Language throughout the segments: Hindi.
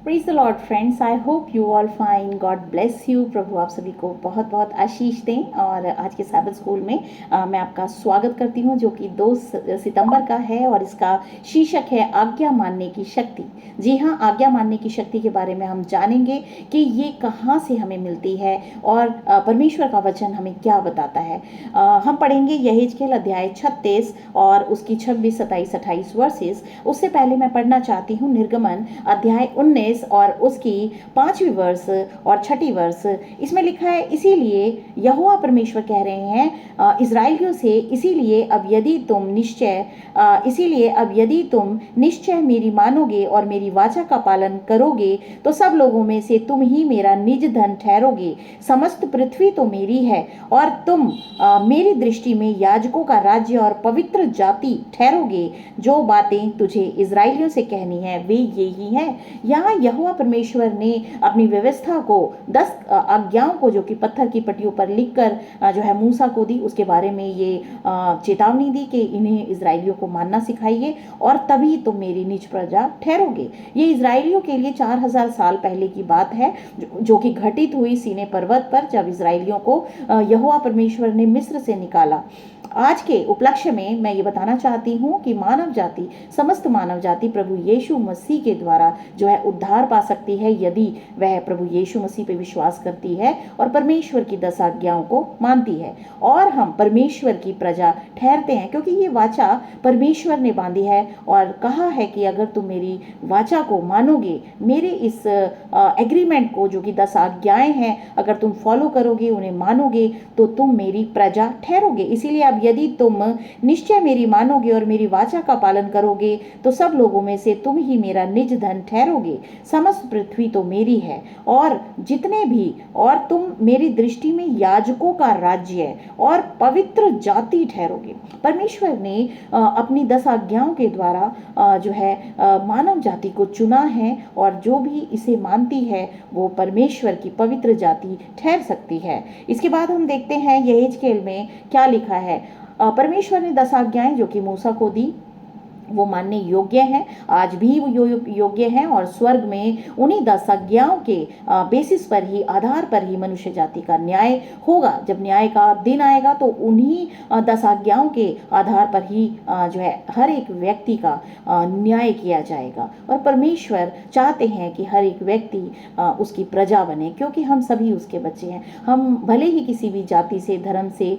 Praise the lord friends, I hope you all fine, God bless you. प्रभु आप सभी को बहुत बहुत आशीष दें। और आज के साबित स्कूल में मैं आपका स्वागत करती हूं, जो कि 2 सितंबर का है और इसका शीर्षक है आज्ञा मानने की शक्ति। जी हाँ, आज्ञा मानने की शक्ति के बारे में हम जानेंगे कि ये कहाँ से हमें मिलती है और परमेश्वर का वचन हमें क्या बताता है। हम पढ़ेंगे यहेजकेल अध्याय 36 और उसकी 26, 27, 28 वर्सेस। उससे पहले मैं पढ़ना चाहती हूँ निर्गमन अध्याय 19 और उसकी 5वीं वर्ष और 6ठी वर्ष। इसमें लिखा है, इसीलिए यहोवा परमेश्वर कह रहे हैं इस्राएलियों से, इसीलिए अब यदि तुम निश्चय मेरी मानोगे और मेरी वाचा का पालन करोगे तो सब लोगों में से तुम ही मेरा निज धन ठहरोगे। समस्त पृथ्वी तो मेरी है और तुम मेरी दृष्टि में याजकों का राज्य और पवित्र जाति ठहरोगे। जो बातें तुझे इस्राएलियों से कहनी है वे यही हैं। यहाँ यहोवा परमेश्वर ने अपनी व्यवस्था को 10 आज्ञाओं को, जो कि पत्थर की पट्टियों पर लिखकर जो है मूसा को दी, उसके बारे में ये चेतावनी दी कि इन्हें इस्राएलियों को मानना सिखाइए और तभी तुम मेरी निज प्रजा ठहरोगे। ये इस्राएलियों के लिए 4000 साल पहले की बात है, जो कि घटित हुई सीने पर्वत पर, जब इस्राएलियों को यहोवा परमेश्वर ने मिस्र से निकाला। आज के उपलक्ष्य में मैं ये बताना चाहती हूँ कि मानव जाति, समस्त मानव जाति प्रभु यीशु मसीह के द्वारा जो है उद्धार पा सकती है, यदि वह प्रभु यीशु मसीह पे विश्वास करती है और परमेश्वर की 10 आज्ञाओं को मानती है। और हम परमेश्वर की प्रजा ठहरते हैं, क्योंकि ये वाचा परमेश्वर ने बांधी है और कहा है कि अगर तुम मेरी वाचा को मानोगे, मेरे इस एग्रीमेंट को, जो कि 10 आज्ञाएं हैं, अगर तुम फॉलो करोगे, उन्हें मानोगे, तो तुम मेरी प्रजा ठहरोगे। इसीलिए अब यदि तुम निश्चय मेरी मानोगे और मेरी वाचा का पालन करोगे तो सब लोगों में से तुम ही मेरा निज धन ठहरोगे। समस्त पृथ्वी तो मेरी है और जितने भी, और तुम मेरी दृष्टि में याजकों का राज्य और पवित्र जाति ठहरोगे। परमेश्वर ने अपनी 10 आज्ञाओं के द्वारा जो है मानव जाति को चुना है और जो भी इसे मानती है वो परमेश्वर की पवित्र जाति ठहर सकती है। इसके बाद हम देखते हैं यहेजकेल में क्या लिखा है। परमेश्वर ने 10 आज्ञाएं जो कि मूसा को दी, वो मानने योग्य हैं, आज भी वो योग्य हैं और स्वर्ग में उन्हीं 10 आज्ञाओं के बेसिस पर ही, आधार पर ही मनुष्य जाति का न्याय होगा। जब न्याय का दिन आएगा तो उन्हीं 10 आज्ञाओं के आधार पर ही जो है हर एक व्यक्ति का न्याय किया जाएगा। और परमेश्वर चाहते हैं कि हर एक व्यक्ति उसकी प्रजा बने, क्योंकि हम सभी उसके बच्चे हैं। हम भले ही किसी भी जाति से, धर्म से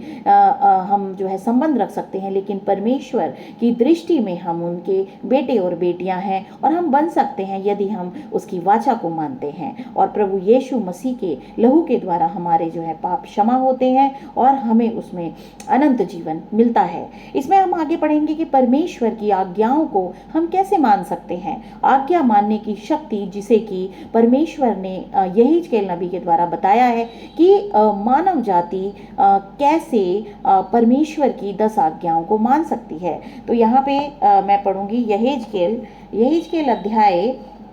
हम जो है संबंध रख सकते हैं, लेकिन परमेश्वर की दृष्टि में हम उनके बेटे और बेटियां हैं और हम बन सकते हैं यदि हम उसकी वाचा को मानते हैं। और प्रभु यीशु मसीह के लहू के द्वारा हमारे जो है पाप क्षमा होते हैं और हमें उसमें अनंत जीवन मिलता है। इसमें हम आगे पढ़ेंगे कि परमेश्वर की आज्ञाओं को हम कैसे मान सकते हैं। आज्ञा मानने की शक्ति, जिसे कि परमेश्वर ने यहेजकेल नबी के द्वारा बताया है कि मानव जाति कैसे परमेश्वर की 10 आज्ञाओं को मान सकती है। तो यहाँ पे मैं पढ़ूंगी यहेजकेल अध्याय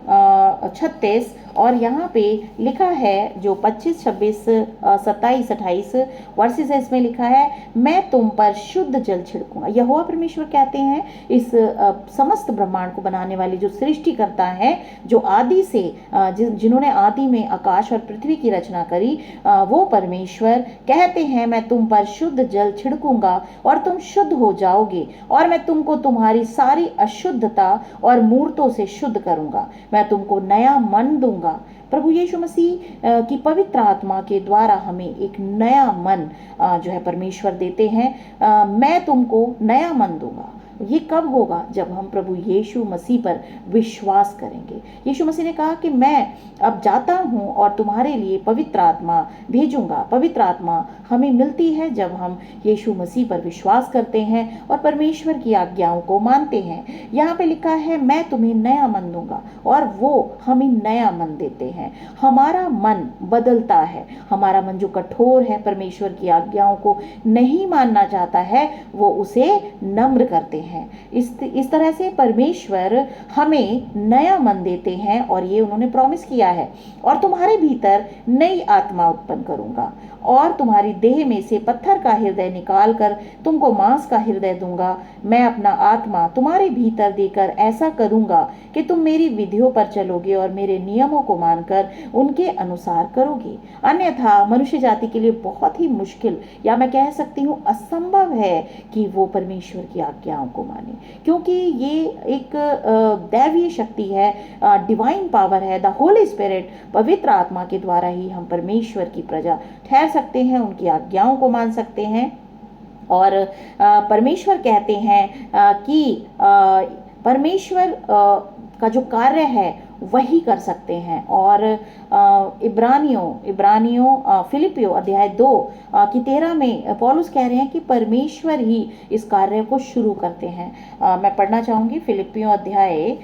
36 और यहाँ पे लिखा है जो 25, 26, 27, 28 वर्सेस है, इसमें लिखा है, मैं तुम पर शुद्ध जल छिड़कूंगा। यहोवा परमेश्वर कहते हैं, इस समस्त ब्रह्मांड को बनाने वाले जो सृष्टि करता है, जो आदि से जिन्होंने आदि में आकाश और पृथ्वी की रचना करी, वो परमेश्वर कहते हैं, मैं तुम पर शुद्ध जल छिड़कूंगा और तुम शुद्ध हो जाओगे और मैं तुमको तुम्हारी सारी अशुद्धता और मूर्तों से शुद्ध करूंगा। मैं तुमको नया मन दूंगा। प्रभु यीशु मसीह की पवित्र आत्मा के द्वारा हमें एक नया मन जो है परमेश्वर देते हैं। मैं तुमको नया मन दूंगा। ये कब होगा? जब हम प्रभु यीशु मसीह पर विश्वास करेंगे। यीशु मसीह ने कहा कि मैं अब जाता हूँ और तुम्हारे लिए पवित्र आत्मा भेजूंगा। पवित्र आत्मा हमें मिलती है जब हम यीशु मसीह पर विश्वास करते हैं और परमेश्वर की आज्ञाओं को मानते हैं। यहाँ पे लिखा है, मैं तुम्हें नया मन दूंगा, और वो हमें नया मन देते हैं। हमारा मन बदलता है। हमारा मन जो कठोर है, परमेश्वर की आज्ञाओं को नहीं मानना चाहता है, वो उसे नम्र करते हैं। इस तरह से परमेश्वर हमें नया मन देते हैं और ये उन्होंने प्रॉमिस किया है। और तुम्हारे भीतर नई आत्मा उत्पन्न करूंगा और तुम्हारी देह में से पत्थर का हृदय निकाल कर तुमको मांस का हृदय दूंगा। मैं अपना आत्मा तुम्हारे भीतर देकर ऐसा करूँगा कि तुम मेरी विधियों पर चलोगे और मेरे नियमों को मानकर उनके अनुसार करोगे। अन्यथा मनुष्य जाति के लिए बहुत ही मुश्किल, या मैं कह सकती हूँ असंभव है कि वो परमेश्वर की आज्ञाओं को माने, क्योंकि ये एक दैवीय शक्ति है, डिवाइन पावर है। द होली स्पिरिट, पवित्र आत्मा के द्वारा ही हम परमेश्वर की प्रजा ठहर सकते हैं, उनकी आज्ञाओं को मान सकते हैं। और परमेश्वर कहते हैं कि परमेश्वर का जो कार्य है वही कर सकते हैं। और इब्रानियों फिलिपियो अध्याय 2 की 13 में पौलुस कह रहे हैं कि परमेश्वर ही इस कार्य को शुरू करते हैं। मैं पढ़ना चाहूँगी फिलिपियो अध्याय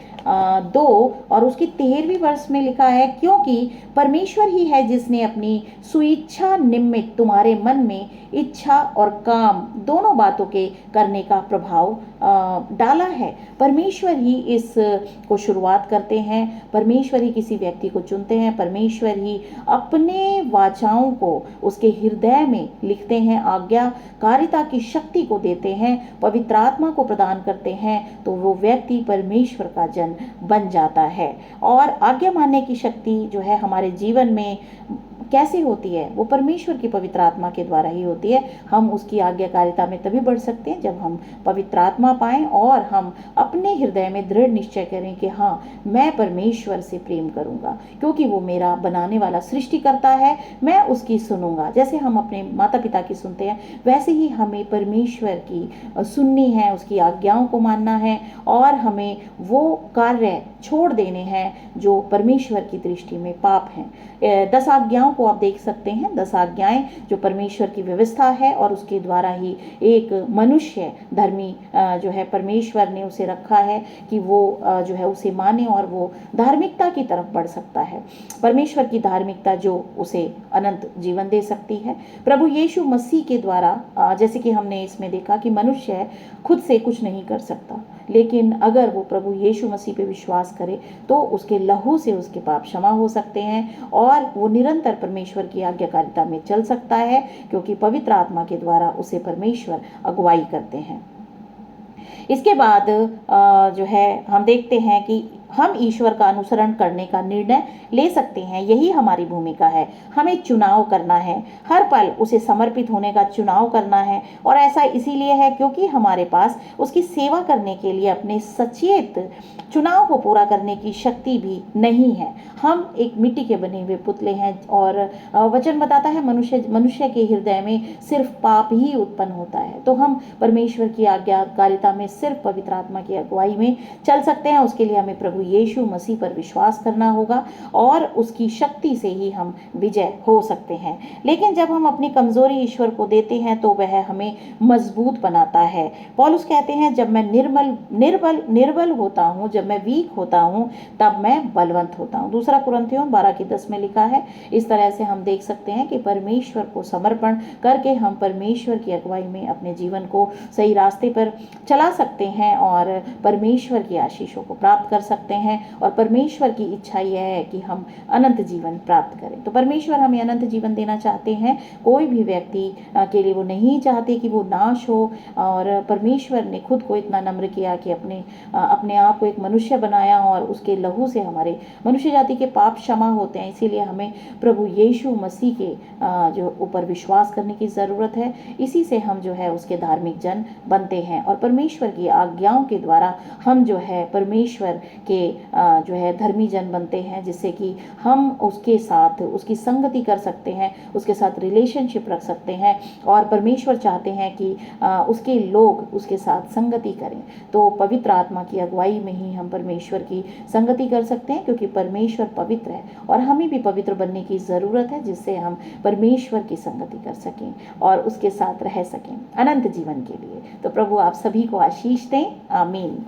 2 और उसकी 13वीं वर्ष में लिखा है, क्योंकि परमेश्वर ही है जिसने अपनी सुइच्छा निमित्त तुम्हारे मन में इच्छा और काम दोनों बातों के करने का प्रभाव डाला है। परमेश्वर ही इस को शुरुआत करते हैं, परमेश्वर ही किसी व्यक्ति को चुनते हैं, परमेश्वर ही अपने वाचाओं को उसके हृदय में लिखते हैं, आज्ञाकारिता की शक्ति को देते हैं, पवित्र आत्मा को प्रदान करते हैं, तो वो व्यक्ति परमेश्वर का जन बन जाता है। और आज्ञा मानने की शक्ति जो है हमारे जीवन में कैसे होती है, वो परमेश्वर की पवित्र आत्मा के द्वारा ही होती है। हम उसकी आज्ञाकारिता में तभी बढ़ सकते हैं जब हम पवित्र आत्मा पाएं और हम अपने हृदय में दृढ़ निश्चय करें कि हाँ, मैं परमेश्वर से प्रेम करूंगा, क्योंकि वो मेरा बनाने वाला सृष्टिकर्ता है, मैं उसकी सुनूंगा। जैसे हम अपने माता पिता की सुनते हैं, वैसे ही हमें परमेश्वर की सुननी है, उसकी आज्ञाओं को मानना है और हमें वो कार्य छोड़ देने हैं जो परमेश्वर की दृष्टि में पाप हैं। 10 आज्ञाओं को आप देख सकते हैं, 10 आज्ञाएं जो परमेश्वर की व्यवस्था है और उसके द्वारा ही एक मनुष्य धर्मी जो है परमेश्वर ने उसे रखा है कि वो जो है उसे माने और वो धार्मिकता की तरफ बढ़ सकता है। परमेश्वर की धार्मिकता जो उसे अनंत जीवन दे सकती है। प्रभु यीशु मसीह के द्वारा जैसे कि हमने इसमें देखा कि मनुष्य खुद से कुछ नहीं कर सकता, लेकिन अगर वो प्रभु यीशु मसीह पे विश्वास करे तो उसके लहू से उसके पाप क्षमा हो सकते हैं और वो निरंतर परमेश्वर की आज्ञाकारिता में चल सकता है, क्योंकि पवित्र आत्मा के द्वारा उसे परमेश्वर अगुवाई करते हैं। इसके बाद जो है हम देखते हैं कि हम ईश्वर का अनुसरण करने का निर्णय ले सकते हैं। यही हमारी भूमिका है। हमें चुनाव करना है, हर पल उसे समर्पित होने का चुनाव करना है। और ऐसा इसीलिए है क्योंकि हमारे पास उसकी सेवा करने के लिए अपने सचेत चुनाव को पूरा करने की शक्ति भी नहीं है। हम एक मिट्टी के बने हुए पुतले हैं और वचन बताता है मनुष्य के हृदय में सिर्फ पाप ही उत्पन्न होता है। तो हम परमेश्वर की आज्ञाकारिता में सिर्फ पवित्र आत्मा की अगुवाई में चल सकते हैं। उसके लिए हमें प्रभु यीशु मसीह पर विश्वास करना होगा और उसकी शक्ति से ही हम विजय हो सकते हैं। लेकिन जब हम अपनी कमजोरी ईश्वर को देते हैं तो वह हमें मजबूत बनाता है। पौलुस कहते हैं, जब मैं निर्बल होता हूँ, जब मैं वीक होता हूँ, तब मैं बलवंत होता हूँ। 2 कुरिन्थियों 12:10 में लिखा है। इस तरह से हम देख सकते हैं कि परमेश्वर को समर्पण करके हम परमेश्वर की अगुवाई में अपने जीवन को सही रास्ते पर चला सकते हैं और परमेश्वर की आशीषों को प्राप्त कर सकते हैं। और परमेश्वर की इच्छा यह है कि हम अनंत जीवन प्राप्त करें। तो परमेश्वर हमें अनंत जीवन देना चाहते हैं। कोई भी व्यक्ति के लिए वो नहीं चाहते कि वो नाश हो। और परमेश्वर ने खुद को इतना नम्र किया कि अपने आप को एक मनुष्य बनाया और उसके लहू से हमारे मनुष्य जाति के पाप क्षमा होते हैं। इसीलिए हमें प्रभु यीशु मसीह के जो ऊपर विश्वास करने की ज़रूरत है। इसी से हम जो है उसके धार्मिक जन बनते हैं और परमेश्वर की आज्ञाओं के द्वारा हम जो है परमेश्वर के जो है धर्मी जन बनते हैं, जिससे कि हम उसके साथ उसकी संगति कर सकते हैं, उसके साथ रिलेशनशिप रख सकते हैं। और परमेश्वर चाहते हैं कि उसके लोग उसके साथ संगति करें। तो पवित्र आत्मा की अगुवाई में ही हम परमेश्वर की संगति कर सकते हैं, क्योंकि परमेश्वर पवित्र है और हमें भी पवित्र बनने की ज़रूरत है, जिससे हम परमेश्वर की संगति कर सकें और उसके साथ रह सकें अनंत जीवन के लिए। तो प्रभु आप सभी को आशीष दें। आमीन।